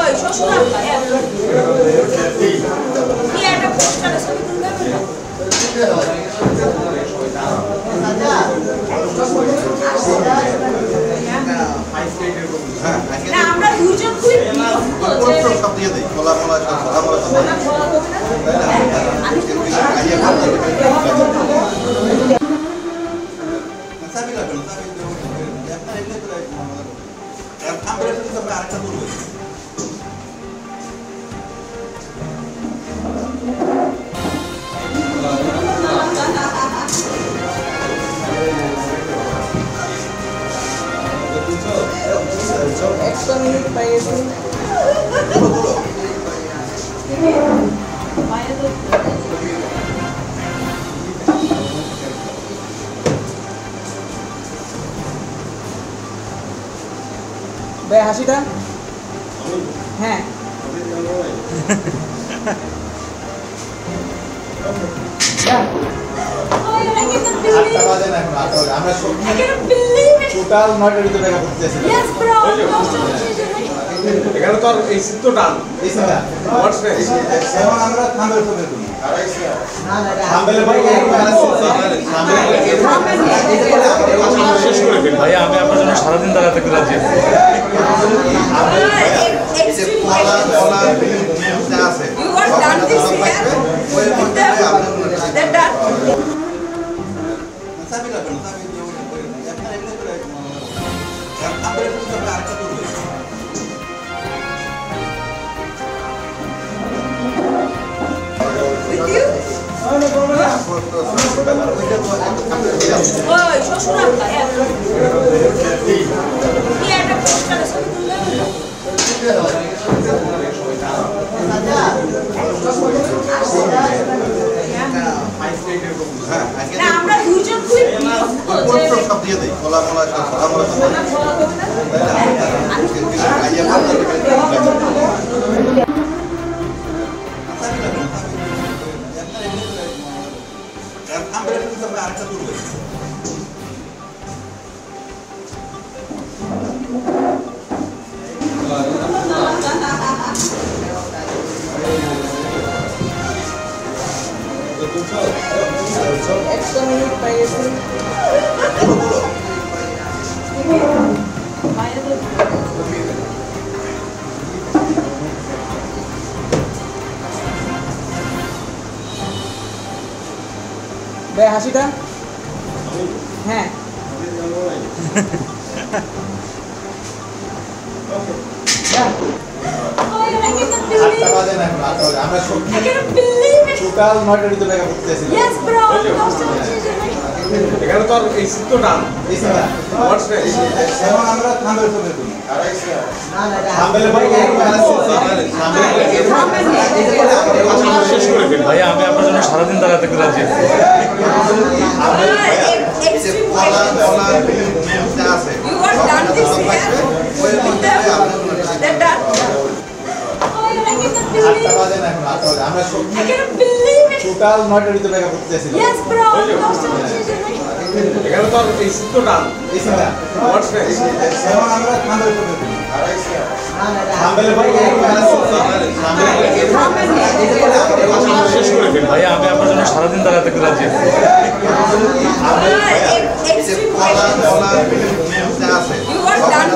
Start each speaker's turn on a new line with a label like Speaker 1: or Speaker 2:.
Speaker 1: ওই শ্বশুর আব্বা কি একটা পোস্টারে ছবি তুলবে না আমরা দুইজন খুব বিরক্ত যে
Speaker 2: সব দিয়ে দেই কলা কলা
Speaker 3: extra minute payesin. Bay hasita? হ্যাঁ
Speaker 2: টোটাল 9টার ভিতরে টাকা পড়তেছে
Speaker 1: yes bro
Speaker 4: এখানে তো আর এই সিট তো ডান
Speaker 2: এই সিটা
Speaker 4: হোয়াটস নেক্সট
Speaker 2: এখন আমরা থাম্বেল করব
Speaker 3: না না
Speaker 2: থাম্বেলে ভাই
Speaker 4: শেষ করে ফেলি
Speaker 5: ভাই আমি আপনার জন্য সারাদিন দাঁড়াতে রাজি আছি
Speaker 2: আছে
Speaker 1: you got done this year that done ওই শ্বশুর আব্বা কি একটা পোস্টারে ছবি তুলবে না আমরা দুইজন খুব বিরক্ত যে
Speaker 2: সব দিয়ে দেই কলা কলা
Speaker 3: extra minute payesin. Bay hasita? হ্যাঁ
Speaker 2: আমরা
Speaker 1: I cannot believe it
Speaker 2: total 9টার ভিতরে টাকা পড়তেছে
Speaker 1: yes bro
Speaker 4: এখানে তো আর এই সিট তো ডান
Speaker 2: এই সিটা
Speaker 4: হোয়াটস নেক্সট
Speaker 2: এখন আমরা থাম্বেল করব
Speaker 3: না না
Speaker 2: থাম্বেলে ভাই
Speaker 4: শেষ করে ফেলি
Speaker 5: ভাই আমি আপনার জন্য সারাদিন দাঁড়াতে রাজি আছি
Speaker 2: আছে
Speaker 1: you got done this year that done
Speaker 2: আমরা
Speaker 1: I cannot believe it
Speaker 2: total 9টার ভিতরে টাকা পড়তেছে
Speaker 1: yes bro
Speaker 4: এখানে তো আর এই সিট তো ডান
Speaker 2: এই সিটা
Speaker 4: হোয়াটস নেক্সট
Speaker 2: এখন আমরা থাম্বেল করব
Speaker 3: না না
Speaker 2: থাম্বেলে ভাই
Speaker 4: শেষ করে ফেলি
Speaker 5: ভাই আমি আপনার জন্য সারাদিন দাঁড়াতে রাজি আছি
Speaker 2: আছে
Speaker 1: you got done